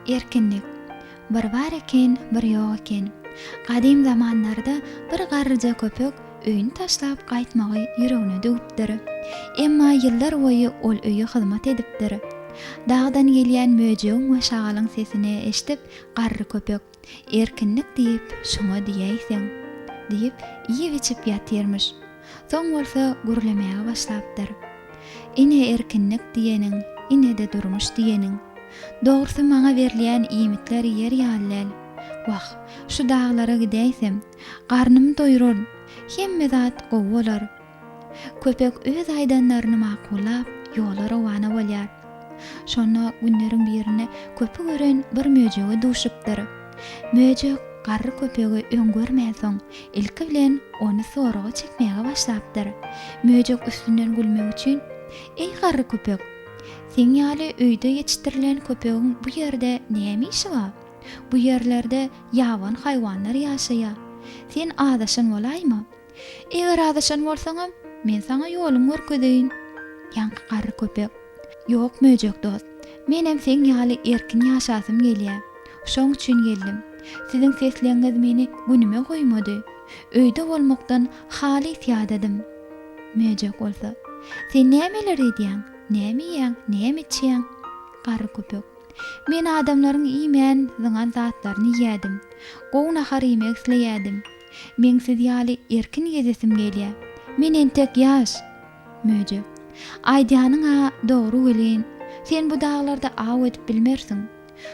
Erkinlik. Bir var eken, bir ýok eken. Gadim zamanlarda bir garryja köpek öýüni taşlap gaýtmagy ýüregine döwüpdir. Emma ýyllar boýy ol öýe hyzmat edipdir. Dağdan gelýän möjegiň we şagalyň sesini eşitip garry köpek erkinlik diýip şoňa diýäýsiň diýip ýyp içip ýatyrmyş. Soň bolsa gürlemäge başlapdyr. Ine erkinlik diýeniň, ine de durmuş diýeniň. Dogrusy maňa berilýän iýmitler ýer ýalyl. Wah, şu dağlara gidäýsem, garnym doýurar, hemme zat gowy bolar. Köpek öz aýdanlaryny makullap, ýola rowana bolýar. Şonu günleriň birine köpek gören bir möjege duşypdyr. Möjek garry köpegi öňgörmän soň ilki bilen ony soraga çekmäge başlapdyr. Möjek üstünden gülmek üçin: "Ey garry köpek, sen ýaly öýde ýetişdirilen köpegiň bu ýerde näme işi bar? Bu ýerlerde ýawan haýwanlar ýaşaýar. Sen adaşan bolaýmy? Eger adaşan bolsaňam, men saňa ýolum görkedeýin." Ýanky garry köpek: "Ýok möjek dost, menem sen ýaly erkin ýaşasym gelýär. Şoň üçin geldim. Siziň sesleňiz meni günüme goýmady. Öýde bolmakdan haly ýad edim." Möjek bolsa: "Sen nämeler edýäň? Näme ýeň, näme içýäň?" Garry köpek: "Men adamlaryň iýmän zyňan zatlaryny ýädim. Gowna harym ekleýädim. Men siz ýaly erkin gezesim gelýär. Men entek ýaş." Möjek: "Aýdýanyň dogry welin. Sen bu dağlarda aw edip bilmersiň.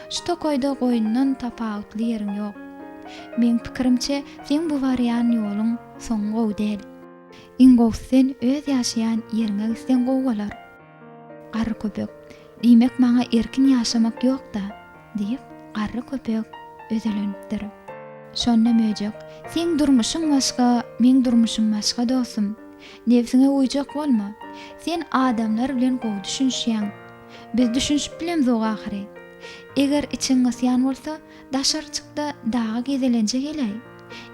Şu tokoyda goýundan tapawutly ýeriň ýok. Men pikirimçe sen bu barýan ýoluň soň gowy däl. Iňgowsy sen öz ýaşaýan ýeriňe gitsen gowy bolar." Garry köpek: "Diýmek maňa erkin ýaşamak ýok-da" diýip garry köpek özelenipdir. Şonda möjek: "Sen durmuşyň başga, men durmuşym başga dostum. Nefsiňe uýjak bolma. Sen adamlar bilen gowy düşünýän. Biz düşünüp bilen zog ahyry. Eger içiň ysýan bolsa, daşary çykda dağa gezelenje gelýär.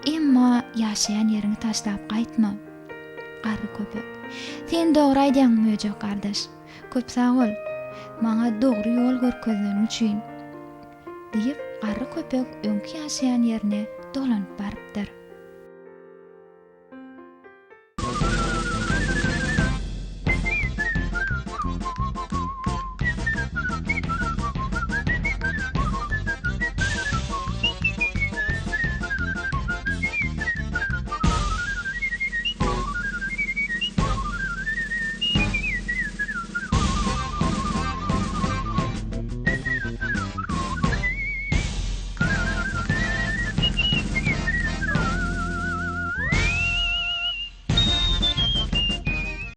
Emma ýaşaýan ýeriňi taşlap gaýtma." Garry köpek: "Sen dogry aýdýaň möjek gardaş. Köp sag bol. Maňa dogry ýol görkezleň üçin." diýip garry köpek öňki ýaşaýan ýerine dolanyp barıpdyr.